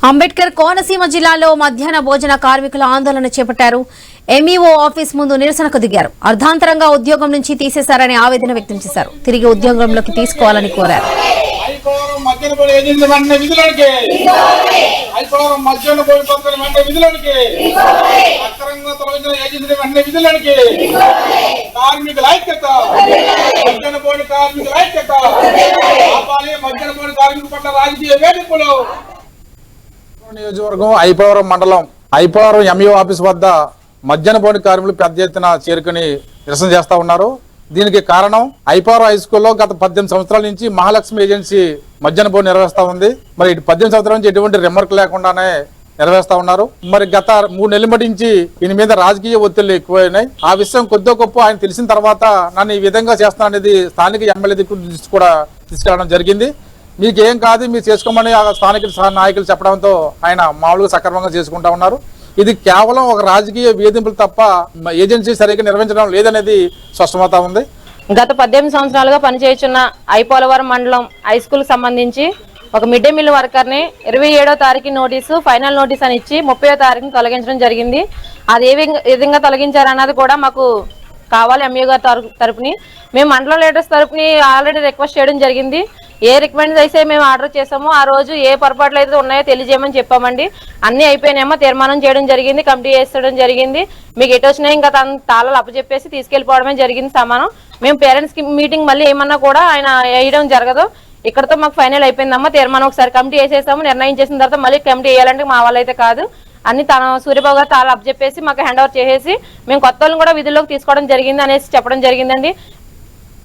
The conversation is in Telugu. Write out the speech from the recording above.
అంబేద్కర్ కోనసీమ జిల్లాలో మధ్యాహ్న భోజన కార్మికుల ఆందోళన చేపట్టారు. ఎంఈఓ ఆఫీస్ ముందు నిరసనకు దిగారు. అర్ధాంతరంగా ఉద్యోగం నుంచి తీసేశారని ఆవేదన వ్యక్తం చేశారు. తిరిగి ఉద్యోగంలోకి తీసుకోవాలని కోరారు. నియోజకవర్గం ఐపవరం మండలం ఐపవరం ఎంఈఓ ఆఫీస్ వద్ద మధ్యాహ్న భోజన కార్మికులు పెద్ద ఎత్తున చేరుకుని నిరసన చేస్తా ఉన్నారు. దీనికి కారణం ఐపవరం హై స్కూల్లో గత 18 సంవత్సరాల నుంచి మహాలక్ష్మి ఏజెన్సీ మధ్యాహ్న భోజనం నిర్వహిస్తా ఉంది. మరి 18 సంవత్సరాల నుంచి ఎటువంటి రిమార్క్ లేకుండానే నిర్వహిస్తా ఉన్నారు. మరి గత 3 నెలల మటించి దీని మీద రాజకీయ ఒత్తిళ్లు ఎక్కువైనాయి. ఆ విషయం కొద్దో గొప్ప ఆయన తెలిసిన తర్వాత నన్ను ఈ విధంగా చేస్తా అనేది స్థానిక ఎమ్మెల్యే దృష్టి కూడా తీసుకెళ్లడం జరిగింది. మీకేం కాదు, మీరు చేసుకోమని ఆ స్థానిక నాయకులు చెప్పడంతో ఆయన మామూలుగా సక్రమంగా చేసుకుంటా ఉన్నారు. ఇది కేవలం ఒక రాజకీయ వేధింపులు తప్ప ఏజెన్సీ సరిగ్గా నిర్వహించడం లేదనేది స్పష్టమవుతా ఉంది. గత 18 సంవత్సరాలుగా పనిచేస్తున్న ఐపోలవరం మండలం హై స్కూల్ సంబంధించి ఒక మిడ్ డే మీల్ వర్కర్ ని 27వ తారీఖు నోటీసు, ఫైనల్ నోటీస్ అని ఇచ్చి 30వ తారీఖుని తొలగించడం జరిగింది. అది ఏ విధంగా తొలగించారన్నది కూడా మాకు కావాలి. ఎంఈఓ గారి తరపుని మేము మండలం లీడర్స్ తరపుని ఆల్రెడీ రిక్వెస్ట్ చేయడం జరిగింది. ఏ రికమెండ్ అయితే మేము ఆర్డర్ చేసామో ఆ రోజు ఏ పొరపాట్లు అయితే ఉన్నాయో తెలియజేయమని చెప్పామండి. అన్ని అయిపోయినాయేమో తీర్మానం చేయడం జరిగింది, కమిటీ చేసడం జరిగింది. మీకు ఎటు వచ్చినాయి ఇంకా తన తాళాలు అప్పచెప్పేసి తీసుకెళ్లిపోవడమే జరిగింది సమానం. మేము పేరెంట్స్ కి మీటింగ్ మళ్ళీ ఏమన్నా కూడా ఆయన వేయడం జరగదు. ఇక్కడతో మాకు ఫైనల్ అయిపోయిందమ్మా. తీర్మానం ఒకసారి కమిటీ వేసేసాము, నిర్ణయం చేసిన తర్వాత మళ్ళీ కమిటీ వేయాలంటే మా వాళ్ళు అయితే కాదు. అన్ని తన సూర్యబాబు గారు తాళాలు అప్పచెప్పేసి మాకు హ్యాండ్ ఓవర్ చేసేసి మేము కొత్త వాళ్ళని కూడా విధుల్లోకి తీసుకోవడం జరిగింది అనేసి చెప్పడం జరిగిందండి.